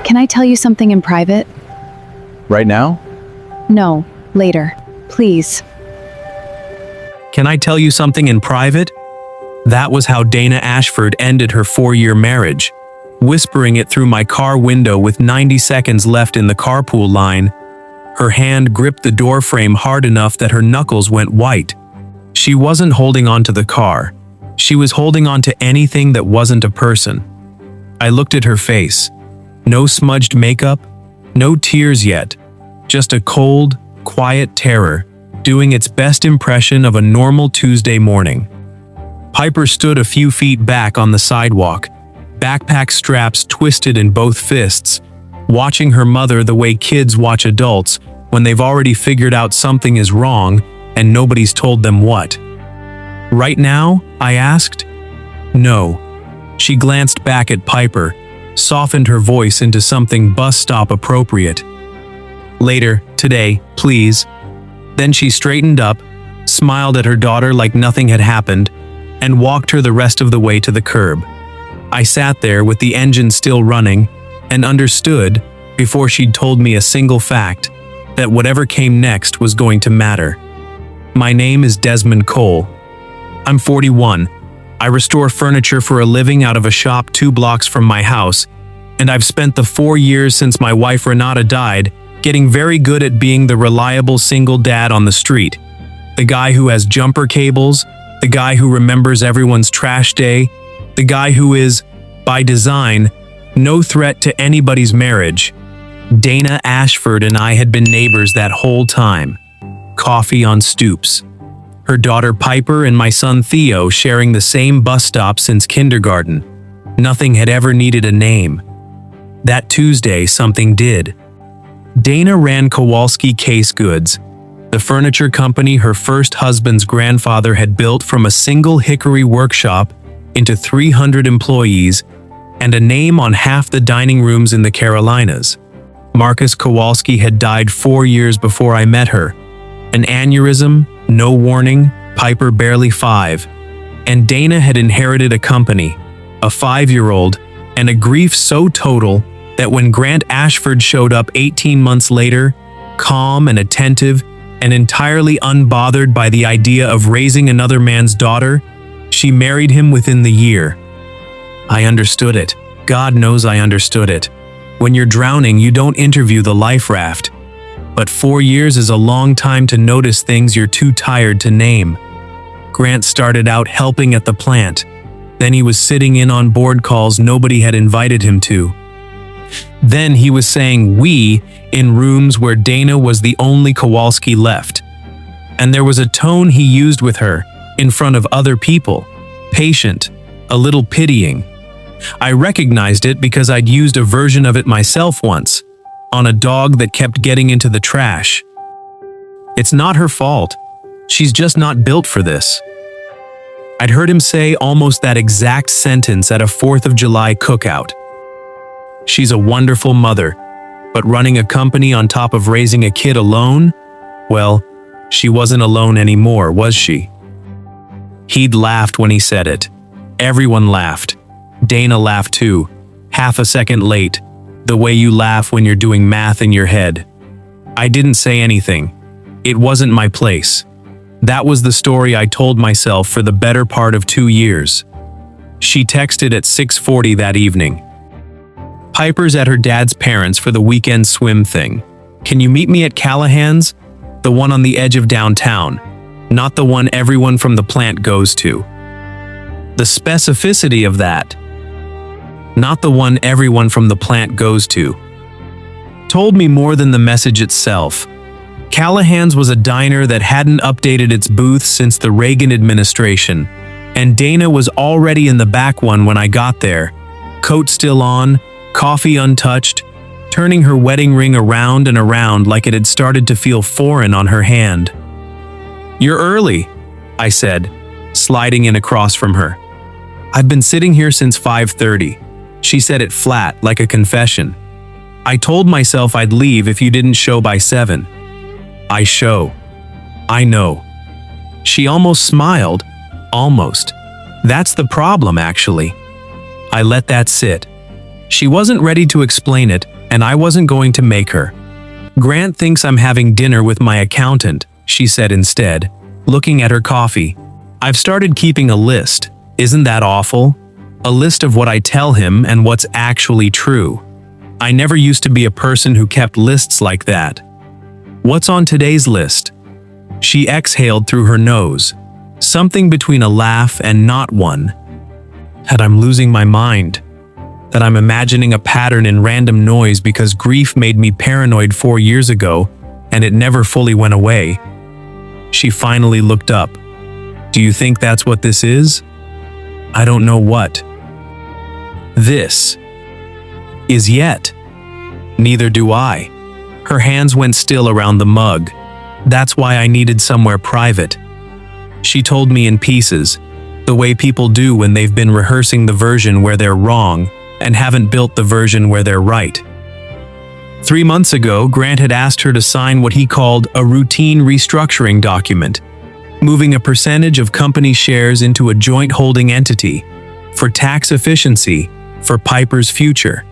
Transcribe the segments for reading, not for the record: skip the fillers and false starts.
Can I tell you something in private? Right now? No, later. Please. Can I tell you something in private? That was how Dana Ashford ended her 4-year marriage, whispering it through my car window with 90 seconds left in the carpool line. Her hand gripped the doorframe hard enough that her knuckles went white. She wasn't holding on to the car. She was holding on to anything that wasn't a person. I looked at her face. No smudged makeup, no tears yet, just a cold, quiet terror, doing its best impression of a normal Tuesday morning. Piper stood a few feet back on the sidewalk, backpack straps twisted in both fists, watching her mother the way kids watch adults when they've already figured out something is wrong and nobody's told them what. "Right now?" I asked. "No." She glanced back at Piper, softened her voice into something bus stop appropriate. "Later, today, please." Then she straightened up, smiled at her daughter like nothing had happened, and walked her the rest of the way to the curb. I sat there with the engine still running and understood, before she'd told me a single fact, that whatever came next was going to matter. My name is Desmond Cole. I'm 41. I restore furniture for a living out of a shop 2 blocks from my house, and I've spent the 4 years since my wife Renata died getting very good at being the reliable single dad on the street. The guy who has jumper cables, the guy who remembers everyone's trash day, the guy who is, by design, no threat to anybody's marriage. Dana Ashford and I had been neighbors that whole time. Coffee on stoops. Her daughter Piper and my son Theo sharing the same bus stop since kindergarten. Nothing had ever needed a name. That Tuesday, something did. Dana ran Kowalski Case Goods, the furniture company her first husband's grandfather had built from a single hickory workshop into 300 employees and a name on half the dining rooms in the Carolinas. Marcus Kowalski had died 4 years before I met her. An aneurysm, no warning, Piper barely 5. And Dana had inherited a company, a 5-year-old, and a grief so total that when Grant Ashford showed up 18 months later, calm and attentive and entirely unbothered by the idea of raising another man's daughter, she married him within the year. I understood it. God knows I understood it. When you're drowning, you don't interview the life raft. But 4 years is a long time to notice things you're too tired to name. Grant started out helping at the plant. Then he was sitting in on board calls nobody had invited him to. Then he was saying "we" in rooms where Dana was the only Kowalski left. And there was a tone he used with her, in front of other people, patient, a little pitying. I recognized it because I'd used a version of it myself once, on a dog that kept getting into the trash. It's not her fault. She's just not built for this. I'd heard him say almost that exact sentence at a 4th of July cookout. She's a wonderful mother, but running a company on top of raising a kid alone? Well, she wasn't alone anymore, was she? He'd laughed when he said it. Everyone laughed. Dana laughed too, half a second late, the way you laugh when you're doing math in your head. I didn't say anything. It wasn't my place. That was the story I told myself for the better part of 2 years. She texted at 6:40 that evening. "Piper's at her dad's parents' for the weekend swim thing. Can you meet me at Callahan's? The one on the edge of downtown, not the one everyone from the plant goes to." The specificity of that. Not the one everyone from the plant goes to. Told me more than the message itself. Callahan's was a diner that hadn't updated its booth since the Reagan administration, and Dana was already in the back one when I got there, coat still on, coffee untouched, turning her wedding ring around and around like it had started to feel foreign on her hand. "You're early," I said, sliding in across from her. "I've been sitting here since 5:30. She said it flat, like a confession. "I told myself I'd leave if you didn't show by 7. "I show. I know." She almost smiled. Almost. That's the problem, actually. I let that sit. She wasn't ready to explain it, and I wasn't going to make her. Grant thinks I'm having dinner with my accountant, she said instead, looking at her coffee. I've started keeping a list. Isn't that awful? A list of what I tell him and what's actually true. I never used to be a person who kept lists like that. What's on today's list? She exhaled through her nose, something between a laugh and not one. That I'm losing my mind. That I'm imagining a pattern in random noise because grief made me paranoid 4 years ago, and it never fully went away. She finally looked up. Do you think that's what this is? I don't know what this is yet. Neither do I. Her hands went still around the mug. That's why I needed somewhere private. She told me in pieces, the way people do when they've been rehearsing the version where they're wrong and haven't built the version where they're right. 3 months ago, Grant had asked her to sign what he called a routine restructuring document, moving a percentage of company shares into a joint holding entity, for tax efficiency, for Piper's future.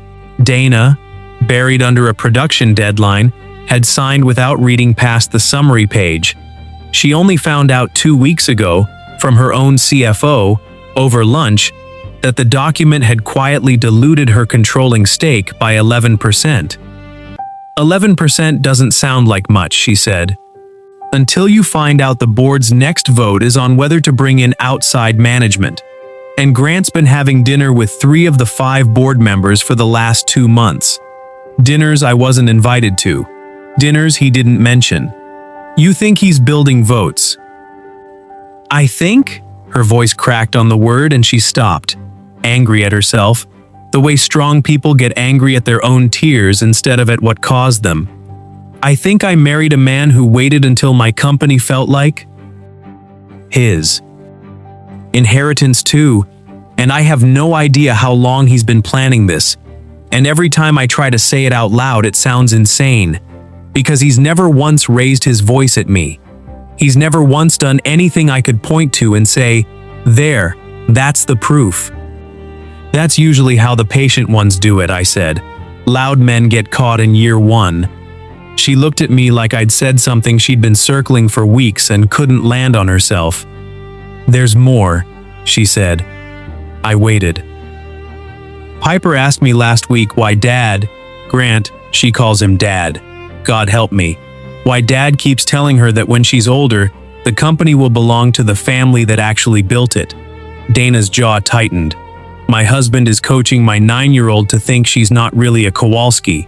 Dana, buried under a production deadline, had signed without reading past the summary page. She only found out 2 weeks ago, from her own CFO, over lunch, that the document had quietly diluted her controlling stake by 11%. 11% doesn't sound like much, she said. Until you find out the board's next vote is on whether to bring in outside management. And Grant's been having dinner with 3 of the 5 board members for the last 2 months. Dinners I wasn't invited to. Dinners he didn't mention. You think he's building votes? I think? Her voice cracked on the word and she stopped, angry at herself, the way strong people get angry at their own tears instead of at what caused them. I think I married a man who waited until my company felt like his inheritance too, and I have no idea how long he's been planning this. And every time I try to say it out loud, it sounds insane, because he's never once raised his voice at me. He's never once done anything I could point to and say, there, that's the proof. That's usually how the patient ones do it, I said. Loud men get caught in year 1. She looked at me like I'd said something she'd been circling for weeks and couldn't land on herself. There's more, she said. I waited. Piper asked me last week why Dad, Grant, she calls him Dad, God help me, why Dad keeps telling her that when she's older, the company will belong to the family that actually built it. Dana's jaw tightened. My husband is coaching my 9-year-old to think she's not really a Kowalski.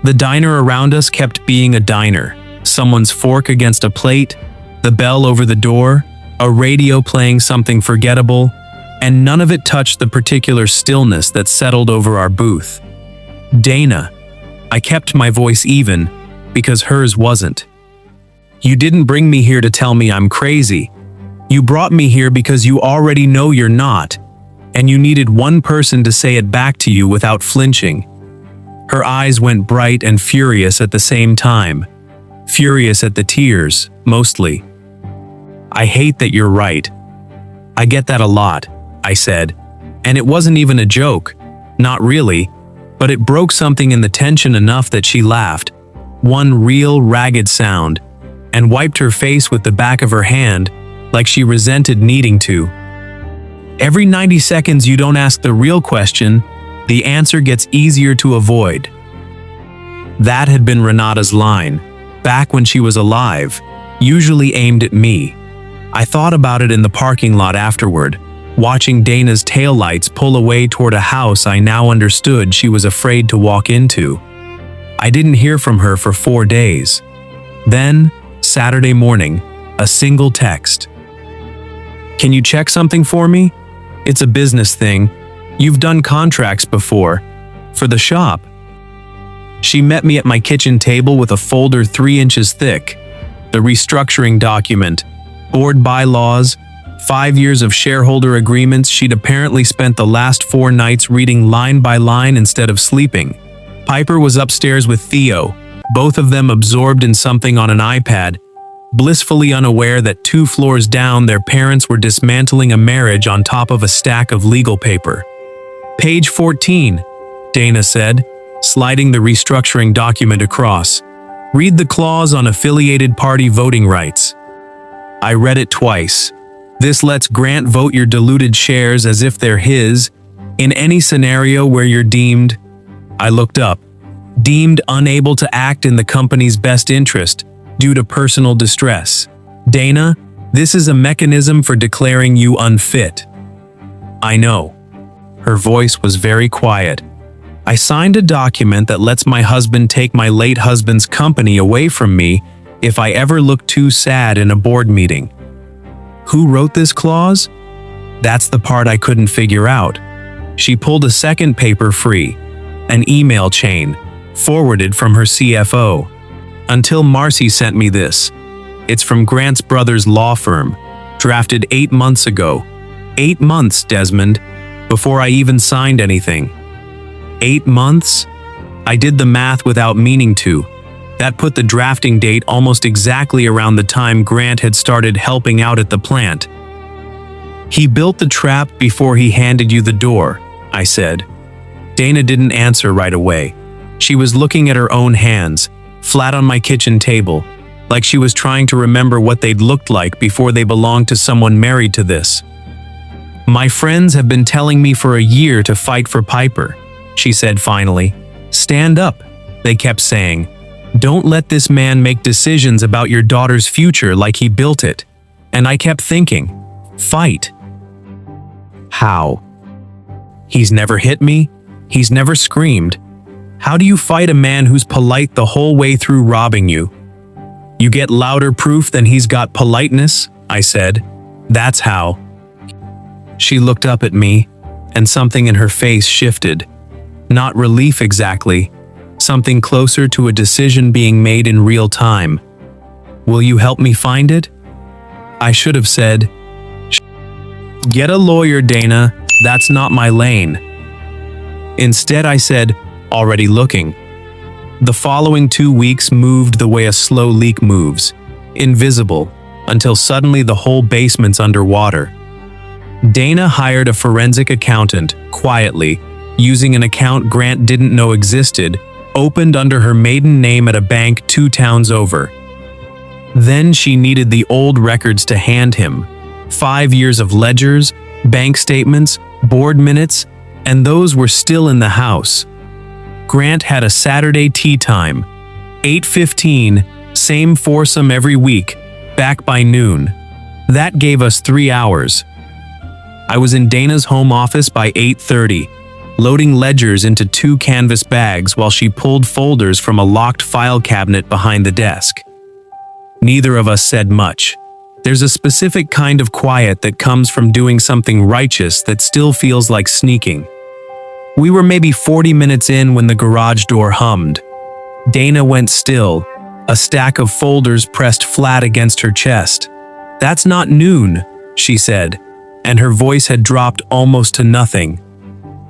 The diner around us kept being a diner. Someone's fork against a plate, the bell over the door, a radio playing something forgettable, and none of it touched the particular stillness that settled over our booth. Dana. I kept my voice even, because hers wasn't. You didn't bring me here to tell me I'm crazy. You brought me here because you already know you're not, and you needed one person to say it back to you without flinching. Her eyes went bright and furious at the same time. Furious at the tears, mostly. I hate that you're right. I get that a lot, I said. And it wasn't even a joke. Not really. But it broke something in the tension enough that she laughed. One real ragged sound. And wiped her face with the back of her hand, like she resented needing to. Every 90 seconds you don't ask the real question, the answer gets easier to avoid. That had been Renata's line, back when she was alive, usually aimed at me. I thought about it in the parking lot afterward, watching Dana's taillights pull away toward a house I now understood she was afraid to walk into. I didn't hear from her for 4 days. Then, Saturday morning, a single text. Can you check something for me? It's a business thing. You've done contracts before. For the shop. She met me at my kitchen table with a folder 3 inches thick. The restructuring document. Board bylaws. 5 years of shareholder agreements she'd apparently spent the last 4 nights reading line by line instead of sleeping. Piper was upstairs with Theo, both of them absorbed in something on an iPad, blissfully unaware that 2 floors down their parents were dismantling a marriage on top of a stack of legal paper. Page 14, Dana said, sliding the restructuring document across. Read the clause on affiliated party voting rights. I read it twice. This lets Grant vote your diluted shares as if they're his, in any scenario where you're deemed, I looked up, deemed unable to act in the company's best interest due to personal distress. Dana, this is a mechanism for declaring you unfit. I know. Her voice was very quiet. I signed a document that lets my husband take my late husband's company away from me if I ever look too sad in a board meeting. Who wrote this clause? That's the part I couldn't figure out. She pulled a second paper free, an email chain, forwarded from her CFO. Until Marcy sent me this. It's from Grant's brother's law firm, drafted 8 months ago. 8 months, Desmond, before I even signed anything. 8 months? I did the math without meaning to. That put the drafting date almost exactly around the time Grant had started helping out at the plant. He built the trap before he handed you the door, I said. Dana didn't answer right away. She was looking at her own hands, flat on my kitchen table, like she was trying to remember what they'd looked like before they belonged to someone married to this. My friends have been telling me for a year to fight for Piper, she said finally. Stand up, they kept saying. Don't let this man make decisions about your daughter's future like he built it. And I kept thinking, fight. How? He's never hit me. He's never screamed. How do you fight a man who's polite the whole way through robbing you? You get louder proof than he's got politeness, I said. That's how. She looked up at me, and something in her face shifted. Not relief exactly, something closer to a decision being made in real time. Will you help me find it? I should have said, get a lawyer, Dana, that's not my lane. Instead, I said, already looking. The following 2 weeks moved the way a slow leak moves, invisible, until suddenly the whole basement's underwater. Dana hired a forensic accountant, quietly, using an account Grant didn't know existed, opened under her maiden name at a bank 2 towns over. Then she needed the old records to hand him. 5 years of ledgers, bank statements, board minutes, and those were still in the house. Grant had a Saturday tea time. 8:15, same foursome every week, back by noon. That gave us 3 hours. I was in Dana's home office by 8:30, loading ledgers into 2 canvas bags while she pulled folders from a locked file cabinet behind the desk. Neither of us said much. There's a specific kind of quiet that comes from doing something righteous that still feels like sneaking. We were maybe 40 minutes in when the garage door hummed. Dana went still, a stack of folders pressed flat against her chest. That's not noon, she said, and her voice had dropped almost to nothing.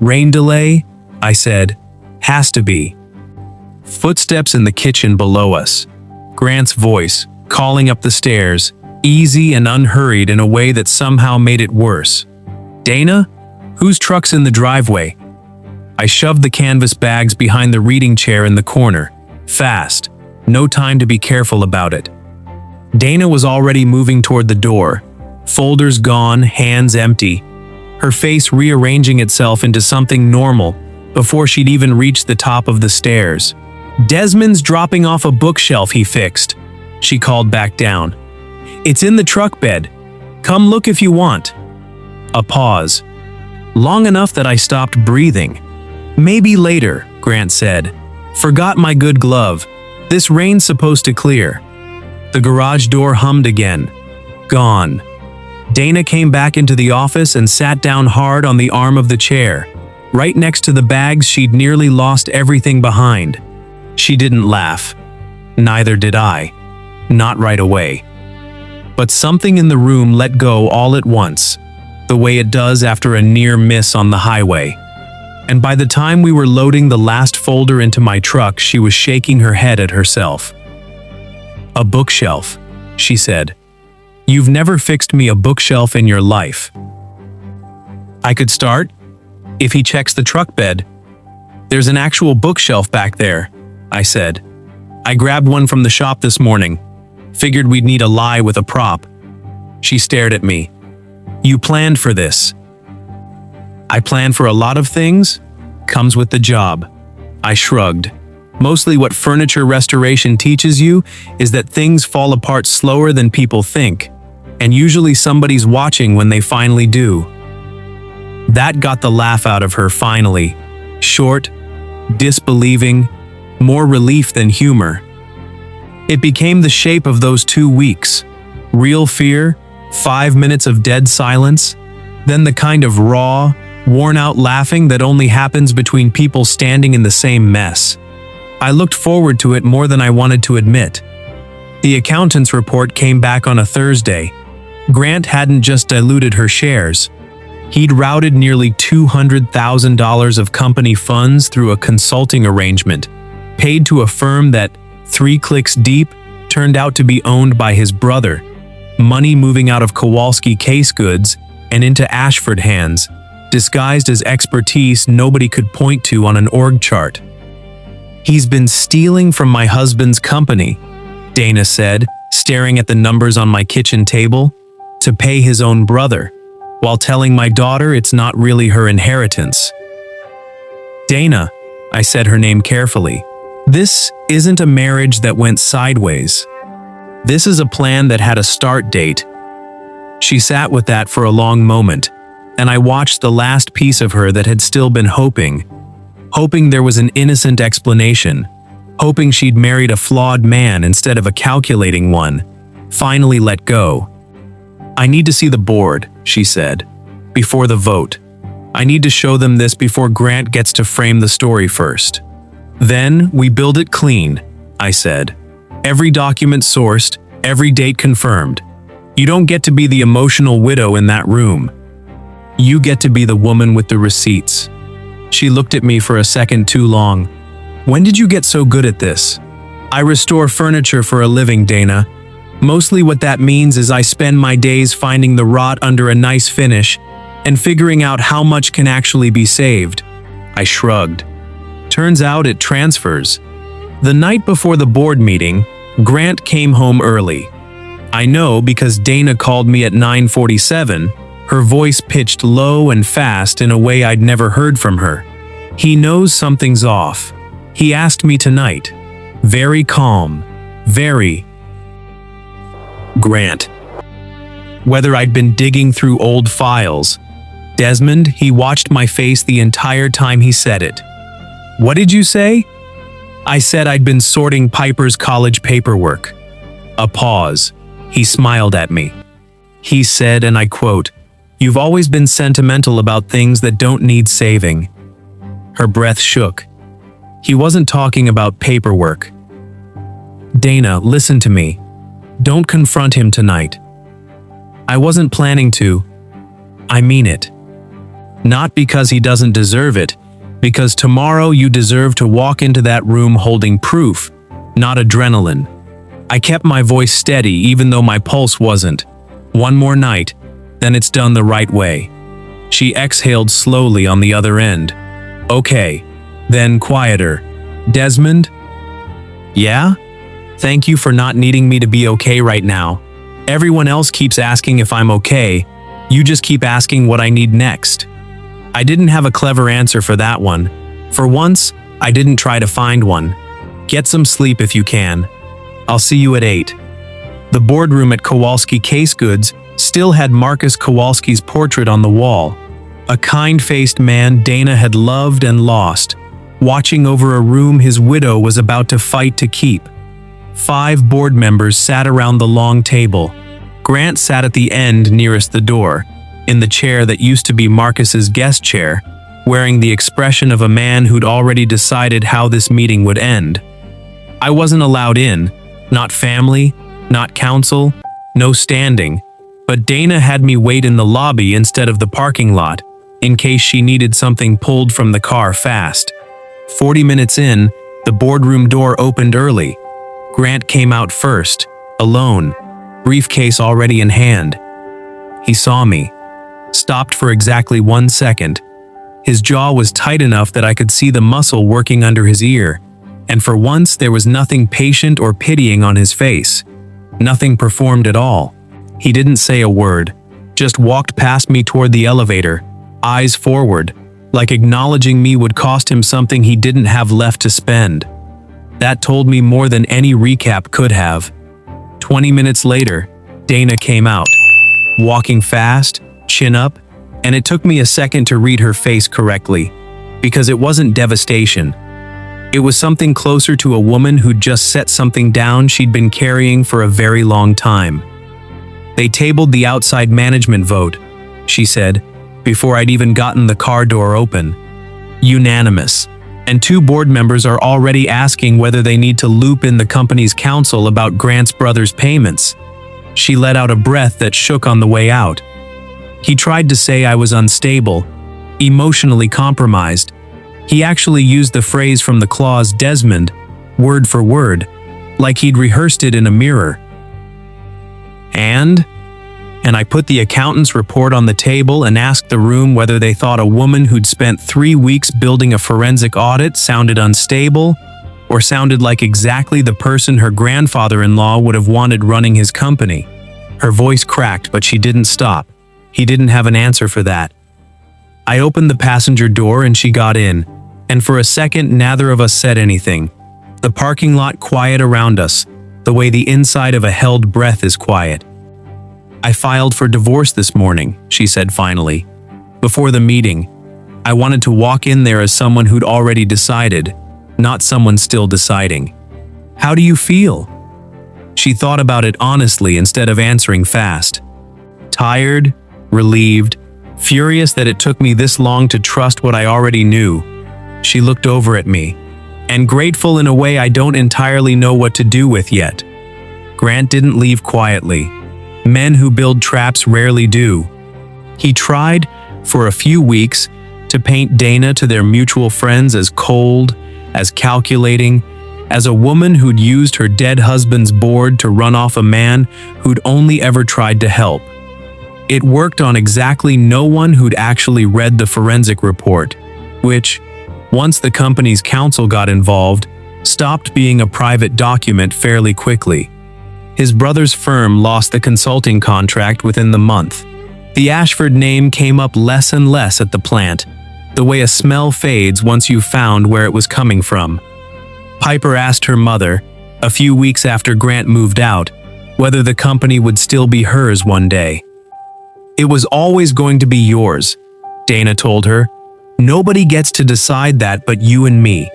Rain delay? I said. Has to be. Footsteps in the kitchen below us. Grant's voice, calling up the stairs, easy and unhurried in a way that somehow made it worse. Dana? Whose truck's in the driveway? I shoved the canvas bags behind the reading chair in the corner. Fast. No time to be careful about it. Dana was already moving toward the door. Folders gone, hands empty. Her face rearranging itself into something normal before she'd even reached the top of the stairs. Desmond's dropping off a bookshelf he fixed, she called back down. It's in the truck bed. Come look if you want. A pause. Long enough that I stopped breathing. Maybe later, Grant said. Forgot my good glove. This rain's supposed to clear. The garage door hummed again. Gone. Dana came back into the office and sat down hard on the arm of the chair, right next to the bags she'd nearly lost everything behind. She didn't laugh. Neither did I. Not right away. But something in the room let go all at once, the way it does after a near miss on the highway. And by the time we were loading the last folder into my truck, she was shaking her head at herself. A bookshelf, she said. You've never fixed me a bookshelf in your life. I could start, if he checks the truck bed. There's an actual bookshelf back there, I said. I grabbed one from the shop this morning. Figured we'd need a lie with a prop. She stared at me. You planned for this. I planned for a lot of things. Comes with the job. I shrugged. Mostly what furniture restoration teaches you is that things fall apart slower than people think, and usually somebody's watching when they finally do. That got the laugh out of her finally. Short, disbelieving, more relief than humor. It became the shape of those 2 weeks. Real fear, 5 minutes of dead silence, then the kind of raw, worn-out laughing that only happens between people standing in the same mess. I looked forward to it more than I wanted to admit. The accountant's report came back on a Thursday. Grant hadn't just diluted her shares. He'd routed nearly $200,000 of company funds through a consulting arrangement, paid to a firm that, 3 clicks deep, turned out to be owned by his brother. Money moving out of Kowalski case goods and into Ashford hands, disguised as expertise nobody could point to on an org chart. He's been stealing from my husband's company, Dana said, staring at the numbers on my kitchen table, to pay his own brother, while telling my daughter it's not really her inheritance. Dana, I said her name carefully, this isn't a marriage that went sideways. This is a plan that had a start date. She sat with that for a long moment, and I watched the last piece of her that had still been hoping there was an innocent explanation, hoping she'd married a flawed man instead of a calculating one, finally let go. I need to see the board, she said, before the vote. I need to show them this before Grant gets to frame the story first. Then we build it clean, I said. Every document sourced, every date confirmed. You don't get to be the emotional widow in that room. You get to be the woman with the receipts. She looked at me for a second too long. When did you get so good at this? I restore furniture for a living, Dana. Mostly what that means is I spend my days finding the rot under a nice finish and figuring out how much can actually be saved. I shrugged. Turns out it transfers. The night before the board meeting, Grant came home early. I know because Dana called me at 9:47, her voice pitched low and fast in a way I'd never heard from her. He knows something's off. He asked me tonight. Very calm. Very. Grant. Whether I'd been digging through old files. Desmond, he watched my face the entire time he said it. What did you say? I said I'd been sorting Piper's college paperwork. A pause. He smiled at me. He said, and I quote, "You've always been sentimental about things that don't need saving." Her breath shook. He wasn't talking about paperwork. Dana, listen to me. Don't confront him tonight. I wasn't planning to. I mean it. Not because he doesn't deserve it, because tomorrow you deserve to walk into that room holding proof, not adrenaline. I kept my voice steady even though my pulse wasn't. One more night, then it's done the right way. She exhaled slowly on the other end. Okay, then quieter. Desmond? Yeah? Thank you for not needing me to be okay right now. Everyone else keeps asking if I'm okay. You just keep asking what I need next. I didn't have a clever answer for that one. For once, I didn't try to find one. Get some sleep if you can. I'll see you at 8. The boardroom at Kowalski Case Goods still had Marcus Kowalski's portrait on the wall. A kind-faced man Dana had loved and lost, watching over a room his widow was about to fight to keep. 5 board members sat around the long table. Grant sat at the end nearest the door, in the chair that used to be Marcus's guest chair, wearing the expression of a man who'd already decided how this meeting would end. I wasn't allowed in, not family, not counsel, no standing, but Dana had me wait in the lobby instead of the parking lot, in case she needed something pulled from the car fast. 40 minutes in, the boardroom door opened early. Grant came out first, alone, briefcase already in hand. He saw me, stopped for exactly 1 second, His jaw was tight enough that I could see the muscle working under his ear, and for once there was nothing patient or pitying on his face. Nothing performed at all. He didn't say a word, just walked past me toward the elevator, eyes forward, like acknowledging me would cost him something he didn't have left to spend. That told me more than any recap could have. 20 minutes later, Dana came out, walking fast, chin up, and it took me a second to read her face correctly, because it wasn't devastation. It was something closer to a woman who'd just set something down she'd been carrying for a very long time. "They tabled the outside management vote," she said, before I'd even gotten the car door open. "Unanimous. And 2 board members are already asking whether they need to loop in the company's counsel about Grant's brother's payments." She let out a breath that shook on the way out. He tried to say I was unstable, emotionally compromised. He actually used the phrase from the clause Desmond, word for word, like he'd rehearsed it in a mirror. And I put the accountant's report on the table and asked the room whether they thought a woman who'd spent 3 weeks building a forensic audit sounded unstable, or sounded like exactly the person her grandfather-in-law would have wanted running his company. Her voice cracked, but she didn't stop. He didn't have an answer for that. I opened the passenger door and she got in, and for a second neither of us said anything. The parking lot quiet around us, the way the inside of a held breath is quiet. "I filed for divorce this morning," she said finally. "Before the meeting, I wanted to walk in there as someone who'd already decided, not someone still deciding." "How do you feel?" She thought about it honestly instead of answering fast. "Tired, relieved, furious that it took me this long to trust what I already knew." She looked over at me. "And grateful in a way I don't entirely know what to do with yet." Grant didn't leave quietly. Men who build traps rarely do. He tried, for a few weeks, to paint Dana to their mutual friends as cold, as calculating, as a woman who'd used her dead husband's board to run off a man who'd only ever tried to help. It worked on exactly no one who'd actually read the forensic report, which, once the company's counsel got involved, stopped being a private document fairly quickly. His brother's firm lost the consulting contract within the month. The Ashford name came up less and less at the plant, the way a smell fades once you've found where it was coming from. Piper asked her mother, a few weeks after Grant moved out, whether the company would still be hers one day. "It was always going to be yours," Dana told her. "Nobody gets to decide that but you and me."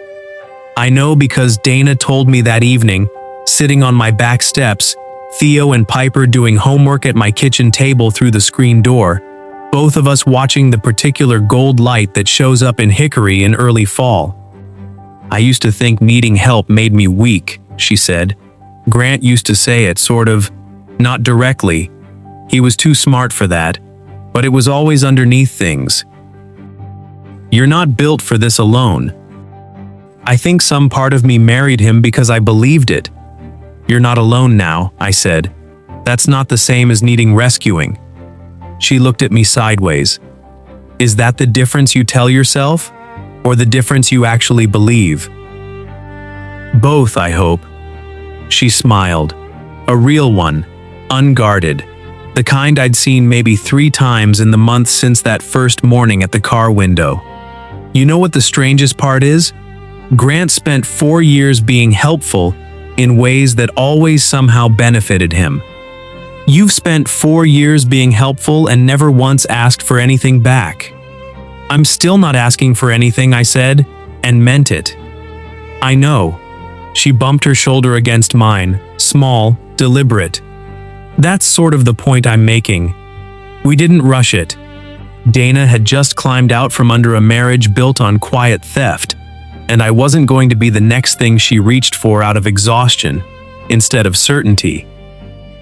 I know because Dana told me that evening, sitting on my back steps, Theo and Piper doing homework at my kitchen table through the screen door, both of us watching the particular gold light that shows up in Hickory in early fall. "I used to think needing help made me weak," she said. "Grant used to say it, sort of, not directly. He was too smart for that, but it was always underneath things. You're not built for this alone. I think some part of me married him because I believed it." "You're not alone now," I said. "That's not the same as needing rescuing." She looked at me sideways. "Is that the difference you tell yourself? Or the difference you actually believe?" "Both, I hope." She smiled. A real one, unguarded. The kind I'd seen maybe 3 times in the months since that first morning at the car window. "You know what the strangest part is? Grant spent 4 years being helpful in ways that always somehow benefited him. You've spent 4 years being helpful and never once asked for anything back." "I'm still not asking for anything," I said, and meant it. "I know." She bumped her shoulder against mine, small, deliberate. "That's sort of the point I'm making. We didn't rush it. Dana had just climbed out from under a marriage built on quiet theft, and I wasn't going to be the next thing she reached for out of exhaustion, instead of certainty.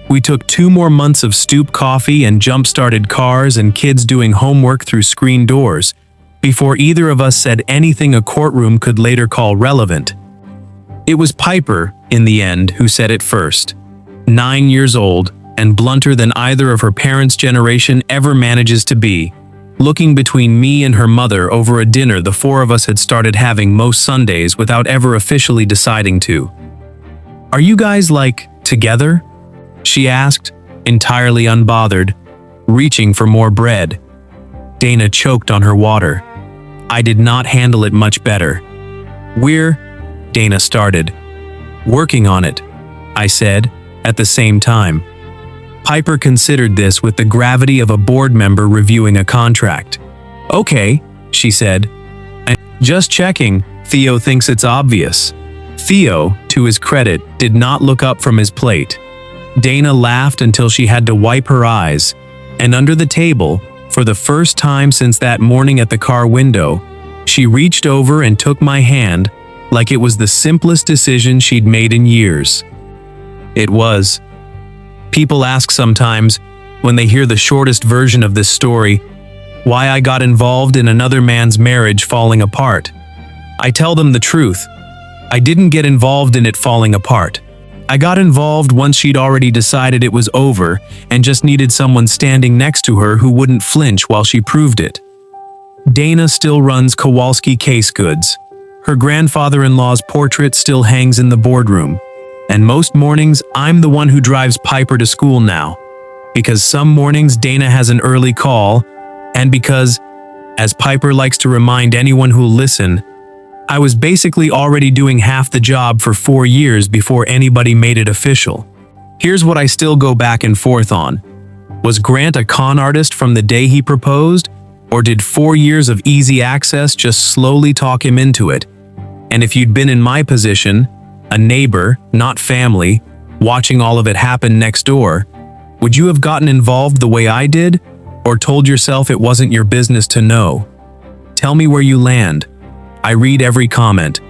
We took 2 more months of stoop coffee and jump-started cars and kids doing homework through screen doors, before either of us said anything a courtroom could later call relevant. It was Piper, in the end, who said it first. 9 years old, and blunter than either of her parents' generation ever manages to be. looking between me and her mother over a dinner the four of us had started having most Sundays without ever officially deciding to. "Are you guys, like, together?" she asked, entirely unbothered, reaching for more bread. Dana choked on her water. I did not handle it much better. "We're," Dana started. "Working on it," I said, at the same time. Piper considered this with the gravity of a board member reviewing a contract. "Okay," she said. "And just checking, Theo thinks it's obvious." Theo, to his credit, did not look up from his plate. Dana laughed until she had to wipe her eyes, and under the table, for the first time since that morning at the car window, she reached over and took my hand like it was the simplest decision she'd made in years. It was. People ask sometimes, when they hear the shortest version of this story, why I got involved in another man's marriage falling apart. I tell them the truth. I didn't get involved in it falling apart. I got involved once she'd already decided it was over and just needed someone standing next to her who wouldn't flinch while she proved it. Dana still runs Kowalski Case Goods. Her grandfather-in-law's portrait still hangs in the boardroom. And most mornings, I'm the one who drives Piper to school now. Because some mornings Dana has an early call, and because, as Piper likes to remind anyone who'll listen, I was basically already doing half the job for 4 years before anybody made it official. Here's what I still go back and forth on. Was Grant a con artist from the day he proposed? Or did 4 years of easy access just slowly talk him into it? And if you'd been in my position, a neighbor, not family, watching all of it happen next door, would you have gotten involved the way I did? Or told yourself it wasn't your business to know? Tell me where you land. I read every comment,